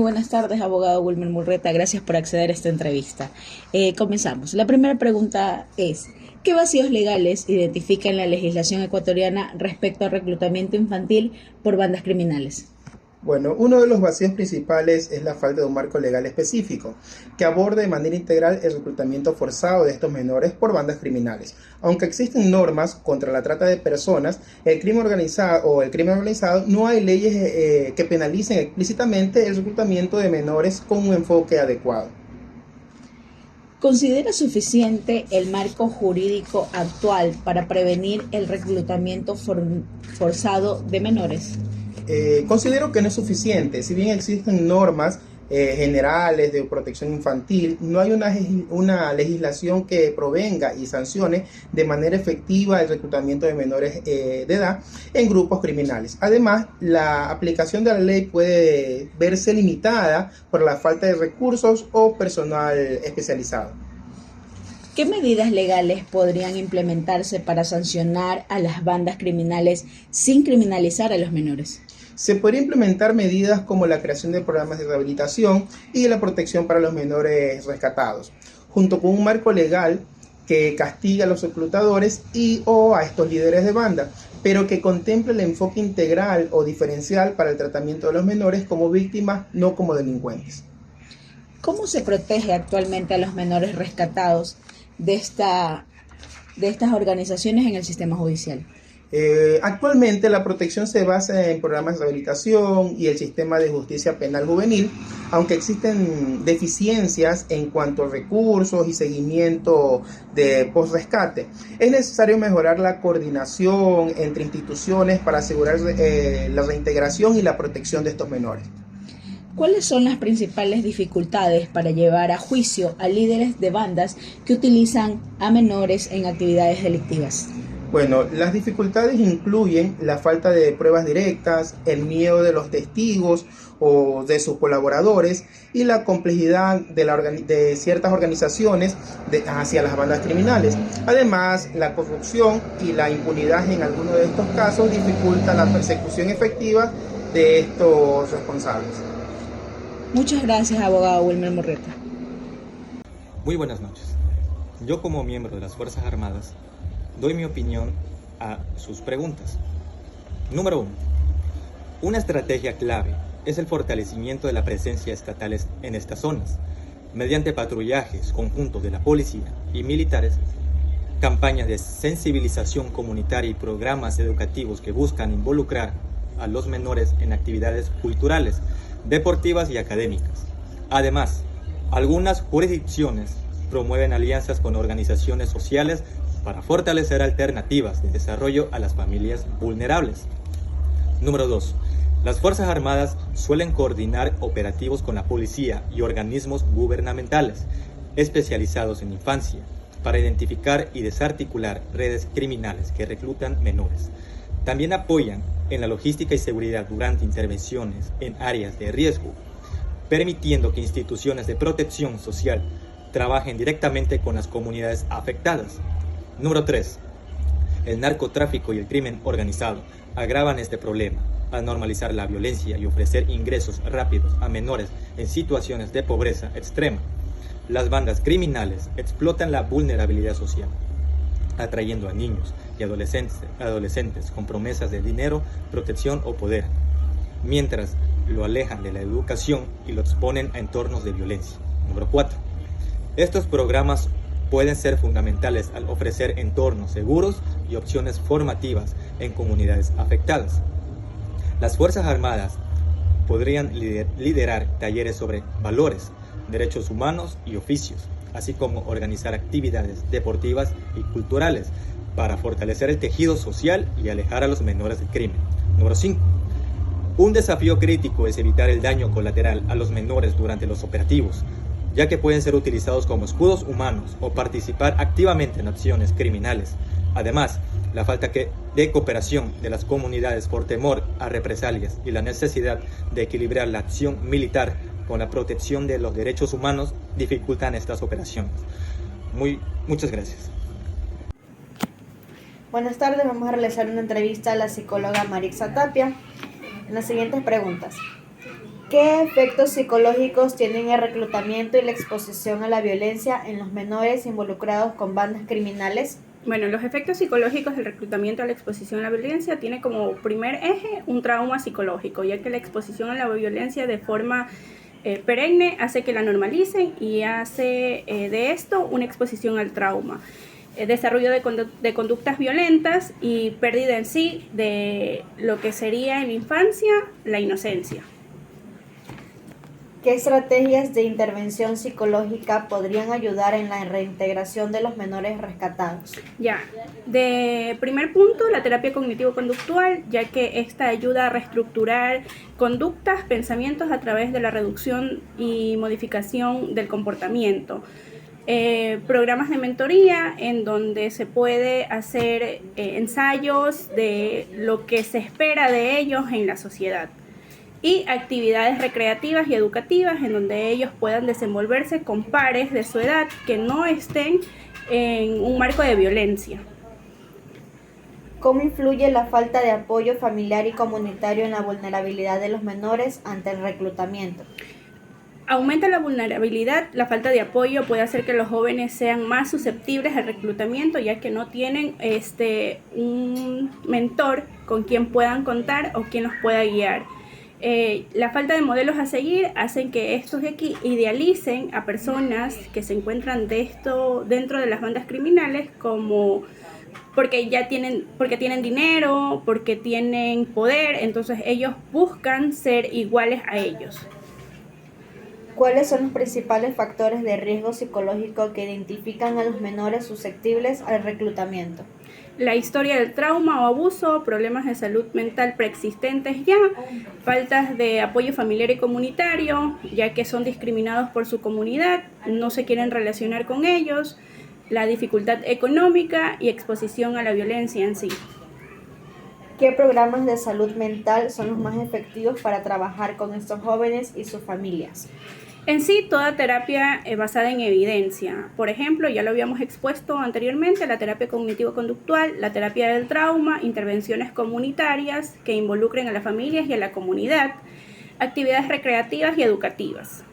buenas tardes, abogado Wilmer Murrieta. Gracias por acceder a esta entrevista. Comenzamos. La primera pregunta es, ¿qué vacíos legales identifica en la legislación ecuatoriana respecto al reclutamiento infantil por bandas criminales? Bueno, uno de los vacíos principales es la falta de un marco legal específico que aborde de manera integral el reclutamiento forzado de estos menores por bandas criminales. Aunque existen normas contra la trata de personas, el crimen organizado, no hay leyes que penalicen explícitamente el reclutamiento de menores con un enfoque adecuado. ¿Considera suficiente el marco jurídico actual para prevenir el reclutamiento forzado de menores? Considero que no es suficiente. Si bien existen normas generales de protección infantil, no hay una legislación que provenga y sancione de manera efectiva el reclutamiento de menores de edad en grupos criminales. Además, la aplicación de la ley puede verse limitada por la falta de recursos o personal especializado. ¿Qué medidas legales podrían implementarse para sancionar a las bandas criminales sin criminalizar a los menores? Se podría implementar medidas como la creación de programas de rehabilitación y la protección para los menores rescatados, junto con un marco legal que castiga a los reclutadores o a estos líderes de banda, pero que contemple el enfoque integral o diferencial para el tratamiento de los menores como víctimas, no como delincuentes. ¿Cómo se protege actualmente a los menores rescatados de estas organizaciones en el sistema judicial? Actualmente la protección se basa en programas de rehabilitación y el sistema de justicia penal juvenil, aunque existen deficiencias en cuanto a recursos y seguimiento de post-rescate. Es necesario mejorar la coordinación entre instituciones para asegurar la reintegración y la protección de estos menores. ¿Cuáles son las principales dificultades para llevar a juicio a líderes de bandas que utilizan a menores en actividades delictivas? Bueno, las dificultades incluyen la falta de pruebas directas, el miedo de los testigos o de sus colaboradores y la complejidad de ciertas organizaciones hacia las bandas criminales. Además, la corrupción y la impunidad en algunos de estos casos dificultan la persecución efectiva de estos responsables. Muchas gracias, abogado Wilmer Murrieta. Muy buenas noches. Yo, como miembro de las Fuerzas Armadas, doy mi opinión a sus preguntas. Número 1. Una estrategia clave es el fortalecimiento de la presencia estatal en estas zonas, mediante patrullajes conjuntos de la policía y militares, campañas de sensibilización comunitaria y programas educativos que buscan involucrar a los menores en actividades culturales, deportivas y académicas. Además, algunas jurisdicciones promueven alianzas con organizaciones sociales para fortalecer alternativas de desarrollo a las familias vulnerables. Número 2. Las Fuerzas Armadas suelen coordinar operativos con la policía y organismos gubernamentales especializados en infancia para identificar y desarticular redes criminales que reclutan menores. También apoyan en la logística y seguridad durante intervenciones en áreas de riesgo, permitiendo que instituciones de protección social trabajen directamente con las comunidades afectadas. Número 3. El narcotráfico y el crimen organizado agravan este problema al normalizar la violencia y ofrecer ingresos rápidos a menores en situaciones de pobreza extrema. Las bandas criminales explotan la vulnerabilidad social, atrayendo a niños y adolescentes con promesas de dinero, protección o poder, mientras lo alejan de la educación y lo exponen a entornos de violencia. Número 4. Estos programas pueden ser fundamentales al ofrecer entornos seguros y opciones formativas en comunidades afectadas. Las Fuerzas Armadas podrían liderar talleres sobre valores, derechos humanos y oficios, así como organizar actividades deportivas y culturales para fortalecer el tejido social y alejar a los menores del crimen. Número 5. Un desafío crítico es evitar el daño colateral a los menores durante los operativos, ya que pueden ser utilizados como escudos humanos o participar activamente en acciones criminales. Además, la falta de cooperación de las comunidades por temor a represalias y la necesidad de equilibrar la acción militar con la protección de los derechos humanos dificultan estas operaciones. Muchas gracias. Buenas tardes, vamos a realizar una entrevista a la psicóloga Marixa Tapia en las siguientes preguntas. ¿Qué efectos psicológicos tienen el reclutamiento y la exposición a la violencia en los menores involucrados con bandas criminales? Bueno, los efectos psicológicos del reclutamiento a la exposición a la violencia tiene como primer eje un trauma psicológico, ya que la exposición a la violencia de forma perenne hace que la normalicen y hace de esto una exposición al trauma. Desarrollo de conductas violentas y pérdida en sí de lo que sería en la infancia la inocencia. ¿Qué estrategias de intervención psicológica podrían ayudar en la reintegración de los menores rescatados? Ya, de primer punto, la terapia cognitivo-conductual, ya que esta ayuda a reestructurar conductas, pensamientos a través de la reducción y modificación del comportamiento. Programas de mentoría en donde se puede hacer ensayos de lo que se espera de ellos en la sociedad. Y actividades recreativas y educativas en donde ellos puedan desenvolverse con pares de su edad que no estén en un marco de violencia. ¿Cómo influye la falta de apoyo familiar y comunitario en la vulnerabilidad de los menores ante el reclutamiento? Aumenta la vulnerabilidad, la falta de apoyo puede hacer que los jóvenes sean más susceptibles al reclutamiento, ya que no tienen un mentor con quien puedan contar o quien los pueda guiar. La falta de modelos a seguir hacen que estos de aquí idealicen a personas que se encuentran dentro de las bandas criminales como porque tienen dinero, porque tienen poder, entonces ellos buscan ser iguales a ellos. ¿Cuáles son los principales factores de riesgo psicológico que identifican a los menores susceptibles al reclutamiento? La historia del trauma o abuso, problemas de salud mental preexistentes ya, faltas de apoyo familiar y comunitario, ya que son discriminados por su comunidad, no se quieren relacionar con ellos, la dificultad económica y exposición a la violencia en sí. ¿Qué programas de salud mental son los más efectivos para trabajar con estos jóvenes y sus familias? En sí, toda terapia basada en evidencia. Por ejemplo, ya lo habíamos expuesto anteriormente, la terapia cognitivo-conductual, la terapia del trauma, intervenciones comunitarias que involucren a las familias y a la comunidad, actividades recreativas y educativas.